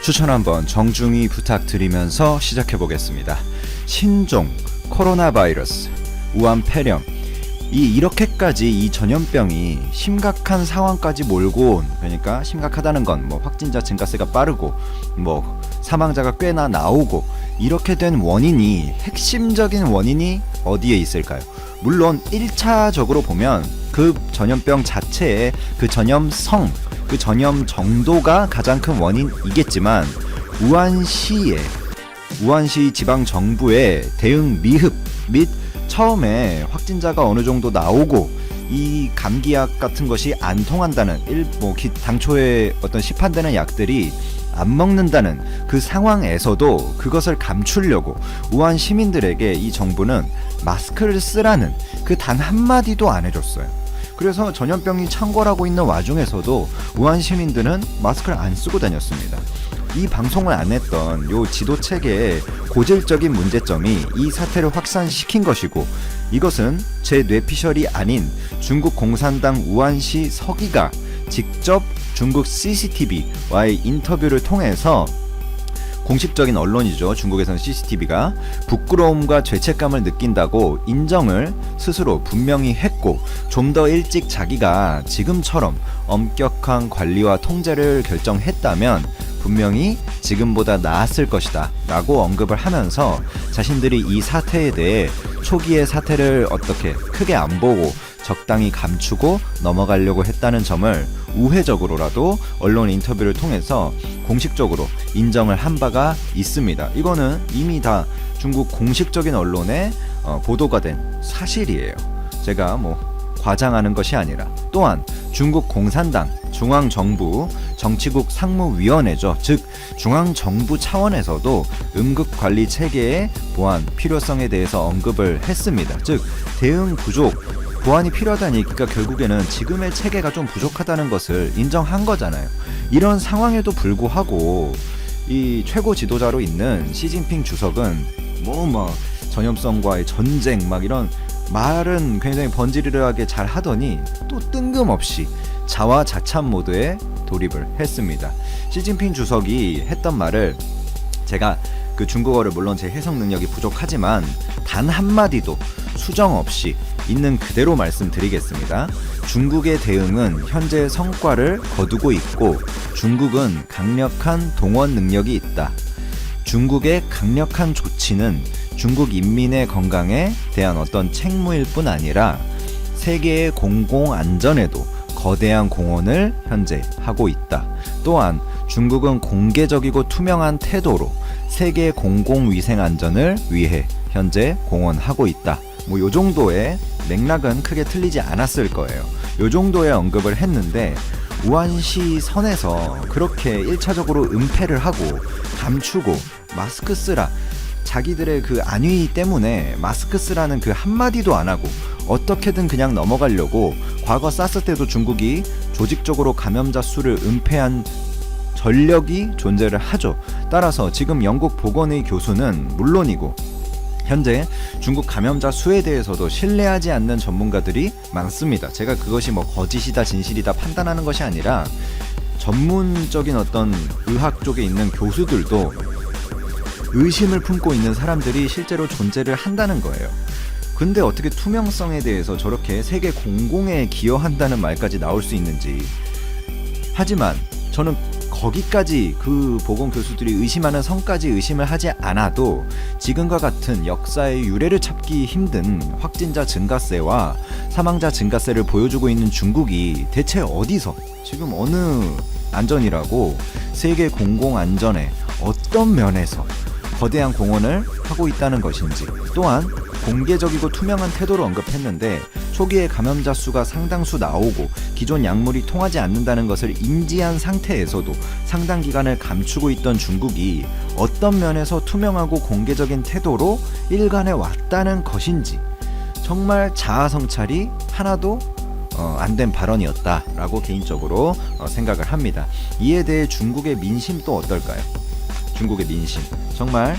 추천 한번 정중히 부탁드리면서 시작해 보겠습니다. 신종, 코로나 바이러스, 우한 폐렴, 이렇게까지 이 전염병이 심각한 상황까지 몰고 온, 그러니까 심각하다는 건 뭐 확진자 증가세가 빠르고 뭐 사망자가 꽤나 나오고 이렇게 된 원인이, 핵심적인 원인이 어디에 있을까요? 물론 1차적으로 보면 그 전염병 자체의 그 전염성, 그 전염 정도가 가장 큰 원인이겠지만 우한시 지방정부의 대응 미흡 및 처음에 확진자가 어느 정도 나오고 이 감기약 같은 것이 안 통한다는, 당초에 어떤 시판되는 약들이 안 먹는다는 그 상황에서도 그것을 감추려고 우한 시민들에게 이 정부는 마스크를 쓰라는 그 단 한마디도 안 해줬어요. 그래서 전염병이 창궐하고 있는 와중에서도 우한 시민들은 마스크를 안 쓰고 다녔습니다. 이 방송을 안 했던 요 지도 체계의 고질적인 문제점이 이 사태를 확산시킨 것이고, 이것은 제 뇌피셜이 아닌 중국 공산당 우한시 서기가 직접 중국 CCTV와의 인터뷰를 통해서, 공식적인 언론이죠, 중국에서는 CCTV가 부끄러움과 죄책감을 느낀다고 인정을 스스로 분명히 했고, 좀 더 일찍 자기가 지금처럼 엄격한 관리와 통제를 결정했다면 분명히 지금보다 나았을 것이다 라고 언급을 하면서 자신들이 이 사태에 대해 초기의 사태를 어떻게 크게 안 보고 적당히 감추고 넘어가려고 했다는 점을 우회적으로라도 언론 인터뷰를 통해서 공식적으로 인정을 한 바가 있습니다. 이거는 이미 다 중국 공식적인 언론에 보도가 된 사실이에요. 제가 과장하는 것이 아니라. 또한 중국 공산당 중앙정부 정치국 상무위원회죠. 즉 중앙정부 차원에서도 응급관리 체계의 보완 필요성에 대해서 언급을 했습니다. 즉 대응 부족, 보완이 필요하다는 얘기가 결국에는 지금의 체계가 좀 부족하다는 것을 인정한 거잖아요. 이런 상황에도 불구하고 이 최고 지도자로 있는 시진핑 주석은 전염성과의 전쟁 이런 말은 굉장히 번지르르하게 잘 하더니 또 뜬금없이 자화자찬 모드에 돌입을 했습니다. 시진핑 주석이 했던 말을 제가 그 중국어를 물론 제 해석 능력이 부족하지만 단 한마디도 수정 없이 있는 그대로 말씀드리겠습니다. 중국의 대응은 현재 성과를 거두고 있고 중국은 강력한 동원 능력이 있다. 중국의 강력한 조치는 중국 인민의 건강에 대한 어떤 책무일 뿐 아니라 세계의 공공안전에도 거대한 공헌을 현재 하고 있다. 또한 중국은 공개적이고 투명한 태도로 세계 공공위생 안전을 위해 현재 공헌하고 있다. 요 정도의 맥락은 크게 틀리지 않았을 거예요. 요 정도의 언급을 했는데 우한시 선에서 그렇게 1차적으로 은폐를 하고 감추고 마스크 쓰라, 자기들의 그 안위 때문에 마스크 쓰라는 그 한마디도 안 하고 어떻게든 그냥 넘어가려고, 과거 사스 때도 중국이 조직적으로 감염자 수를 은폐한 전력이 존재를 하죠. 따라서 지금 영국 보건의 교수는 물론이고 현재 중국 감염자 수에 대해서도 신뢰하지 않는 전문가들이 많습니다. 제가 그것이 거짓이다 진실이다 판단하는 것이 아니라 전문적인 어떤 의학 쪽에 있는 교수들도 의심을 품고 있는 사람들이 실제로 존재를 한다는 거예요. 근데 어떻게 투명성에 대해서 저렇게 세계 공공에 기여한다는 말까지 나올 수 있는지. 하지만 저는 거기까지, 그 보건 교수들이 의심하는 선까지 의심을 하지 않아도 지금과 같은 역사의 유례를 찾기 힘든 확진자 증가세와 사망자 증가세를 보여주고 있는 중국이 대체 어디서, 지금 어느 안전이라고, 세계 공공안전에 어떤 면에서 거대한 공헌을 하고 있다는 것인지. 또한 공개적이고 투명한 태도를 언급했는데 초기에 감염자 수가 상당수 나오고 기존 약물이 통하지 않는다는 것을 인지한 상태에서도 상당 기간을 감추고 있던 중국이 어떤 면에서 투명하고 공개적인 태도로 일관해 왔다는 것인지, 정말 자아성찰이 하나도 안 된 발언이었다라고 개인적으로 생각을 합니다. 이에 대해 중국의 민심 또 어떨까요? 중국의 민심, 정말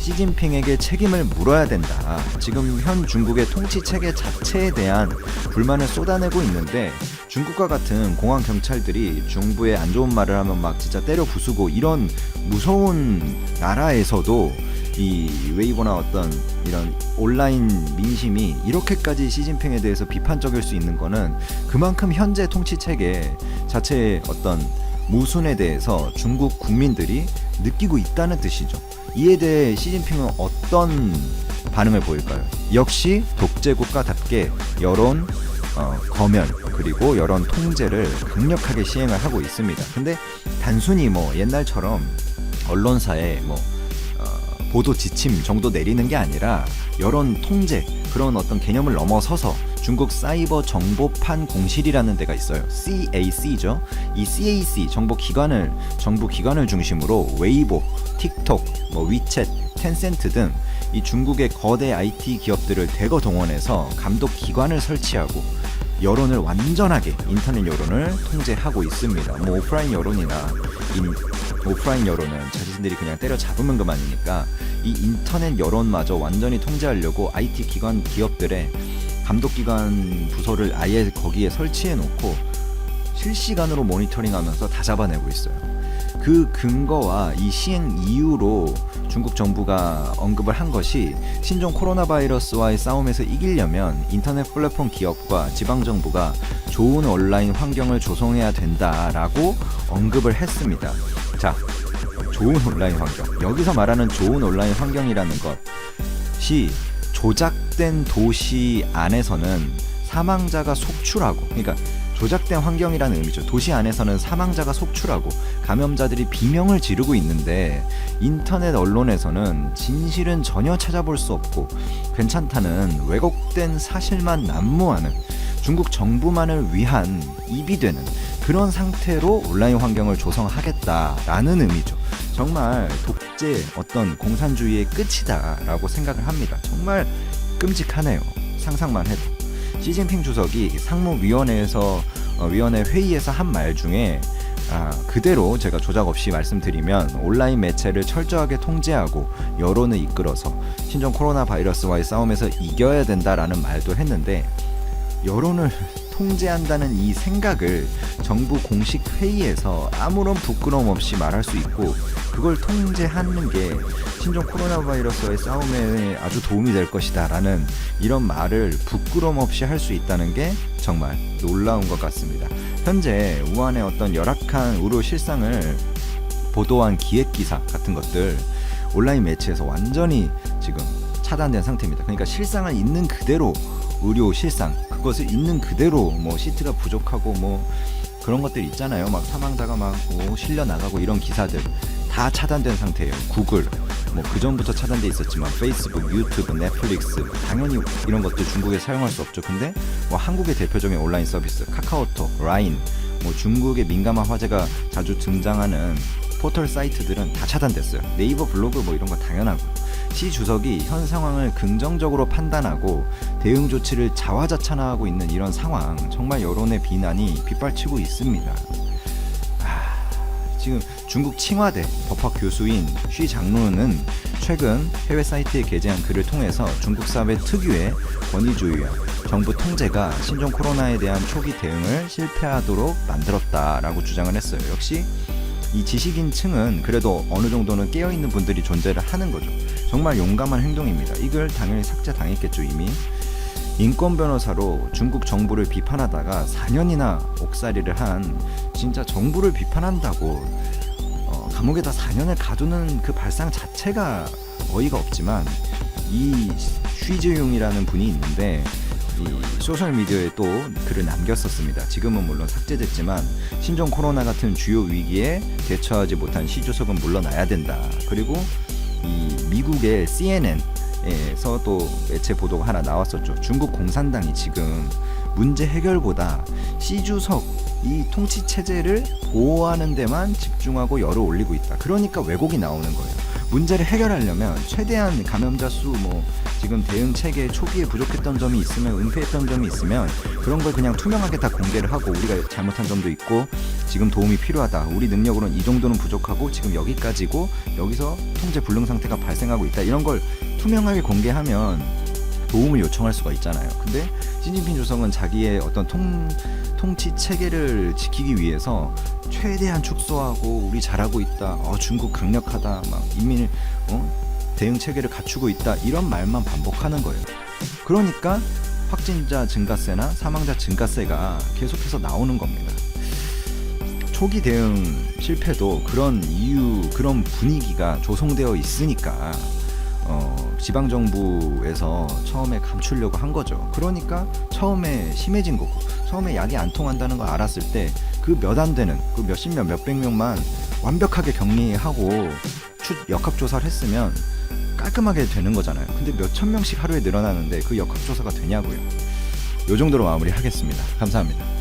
시진핑에게 책임을 물어야 된다. 지금 현 중국의 통치 체계 자체에 대한 불만을 쏟아내고 있는데 중국과 같은 공안 경찰들이 중부에 안 좋은 말을 하면 막 진짜 때려 부수고 이런 무서운 나라에서도 이 웨이보나 어떤 이런 온라인 민심이 이렇게까지 시진핑에 대해서 비판적일 수 있는 거는 그만큼 현재 통치 체계 자체의 어떤 모순에 대해서 중국 국민들이 느끼고 있다는 뜻이죠. 이에 대해 시진핑은 어떤 반응을 보일까요? 역시 독재국가답게 여론 검열 그리고 여론 통제를 강력하게 시행을 하고 있습니다. 근데 단순히 뭐 옛날처럼 언론사에 뭐 보도 지침 정도 내리는 게 아니라 여론 통제 그런 어떤 개념을 넘어서서 중국 사이버 정보판 공실이라는 데가 있어요. CAC죠. 이 CAC 정부 기관을 중심으로 웨이보, 틱톡, 뭐 위챗, 텐센트 등 이 중국의 거대 IT 기업들을 대거 동원해서 감독 기관을 설치하고 여론을 완전하게 인터넷 여론을 통제하고 있습니다. 뭐 오프라인 여론이나 오프라인 여론은 자신들이 그냥 때려잡으면 그만이니까 이 인터넷 여론마저 완전히 통제하려고 IT 기관 기업들의 감독기관 부서를 아예 거기에 설치해 놓고 실시간으로 모니터링하면서 다 잡아내고 있어요. 그 근거와 이 시행 이유로 중국 정부가 언급을 한 것이 신종 코로나 바이러스와의 싸움에서 이기려면 인터넷 플랫폼 기업과 지방정부가 좋은 온라인 환경을 조성해야 된다라고 언급을 했습니다. 자, 좋은 온라인 환경. 여기서 말하는 좋은 온라인 환경이라는 것이 조작된 도시 안에서는 사망자가 속출하고, 그러니까 조작된 환경이라는 의미죠. 도시 안에서는 사망자가 속출하고 감염자들이 비명을 지르고 있는데 인터넷 언론에서는 진실은 전혀 찾아볼 수 없고 괜찮다는 왜곡된 사실만 난무하는 중국 정부만을 위한 입이 되는 그런 상태로 온라인 환경을 조성하겠다라는 의미죠. 정말 독재 어떤 공산주의의 끝이다라고 생각을 합니다. 정말 끔찍하네요. 상상만 해도. 시진핑 주석이 상무위원회에서 위원회 회의에서 한 말 중에 그대로 제가 조작 없이 말씀드리면 온라인 매체를 철저하게 통제하고 여론을 이끌어서 신종 코로나 바이러스와의 싸움에서 이겨야 된다라는 말도 했는데 여론을 통제한다는 이 생각을 정부 공식 회의에서 아무런 부끄러움 없이 말할 수 있고 그걸 통제하는 게 신종 코로나 바이러스와의 싸움에 아주 도움이 될 것이다 라는 이런 말을 부끄러움 없이 할 수 있다는 게 정말 놀라운 것 같습니다. 현재 우한의 어떤 열악한 의료 실상을 보도한 기획기사 같은 것들 온라인 매체에서 완전히 지금 차단된 상태입니다. 그러니까 실상을 있는 그대로 의료 실상 그것을 있는 그대로 뭐 시트가 부족하고 뭐 그런 것들 있잖아요. 막 사망자가 막 실려 나가고 이런 기사들 다 차단된 상태예요. 구글 뭐 그전부터 차단돼 있었지만 페이스북, 유튜브, 넷플릭스 당연히 이런 것들 중국에 사용할 수 없죠. 근데 뭐 한국의 대표적인 온라인 서비스 카카오톡, 라인 뭐 중국의 민감한 화제가 자주 등장하는 포털 사이트들은 다 차단됐어요. 네이버 블로그 뭐 이런 거 당연하고 시 주석이 현 상황을 긍정적으로 판단하고 대응 조치를 자화자찬하고 있는 이런 상황 정말 여론의 비난이 빗발치고 있습니다. 지금 중국 칭화대 법학 교수인 쉬 장루는 최근 해외 사이트에 게재한 글을 통해서 중국 사회 특유의 권위주의와 정부 통제가 신종 코로나에 대한 초기 대응을 실패하도록 만들었다라고 주장을 했어요. 역시 이 지식인층은 그래도 어느 정도는 깨어있는 분들이 존재를 하는 거죠. 정말 용감한 행동입니다. 이 글 당연히 삭제당했겠죠. 이미 인권 변호사로 중국 정부를 비판하다가 4년이나 옥살이를 한 진짜 정부를 비판한다고 감옥에다 4년을 가두는 그 발상 자체가 어이가 없지만 이 쉬즈융이라는 분이 있는데 이 소셜미디어에 또 글을 남겼었습니다. 지금은 물론 삭제됐지만 신종 코로나 같은 주요 위기에 대처하지 못한 시 주석은 물러나야 된다. 그리고 이 미국의 CNN에서 또 매체 보도가 하나 나왔었죠. 중국 공산당이 지금 문제 해결보다 시 주석 이 통치 체제를 보호하는 데만 집중하고 열을 올리고 있다. 그러니까 왜곡이 나오는 거예요. 문제를 해결하려면 최대한 감염자 수 뭐 지금 대응 체계 초기에 부족했던 점이 있으면 은폐했던 점이 있으면 그런 걸 그냥 투명하게 다 공개를 하고 우리가 잘못한 점도 있고 지금 도움이 필요하다. 우리 능력으로는 이 정도는 부족하고 지금 여기까지고 여기서 통제 불능 상태가 발생하고 있다. 이런 걸 투명하게 공개하면 도움을 요청할 수가 있잖아요. 근데 시진핑 주석은 자기의 어떤 통치 체계를 지키기 위해서 최대한 축소하고 우리 잘하고 있다. 중국 강력하다. 막 인민 대응 체계를 갖추고 있다. 이런 말만 반복하는 거예요. 그러니까 확진자 증가세나 사망자 증가세가 계속해서 나오는 겁니다. 초기 대응 실패도 그런 이유, 그런 분위기가 조성되어 있으니까 지방정부에서 처음에 감추려고 한 거죠. 그러니까 처음에 심해진 거고, 처음에 약이 안 통한다는 걸 알았을 때 그 몇 안 되는, 그 몇십 명, 몇백 명만 완벽하게 격리하고 역학조사를 했으면 깔끔하게 되는 거잖아요. 근데 몇천 명씩 하루에 늘어나는데 그 역학조사가 되냐고요. 요 정도로 마무리하겠습니다. 감사합니다.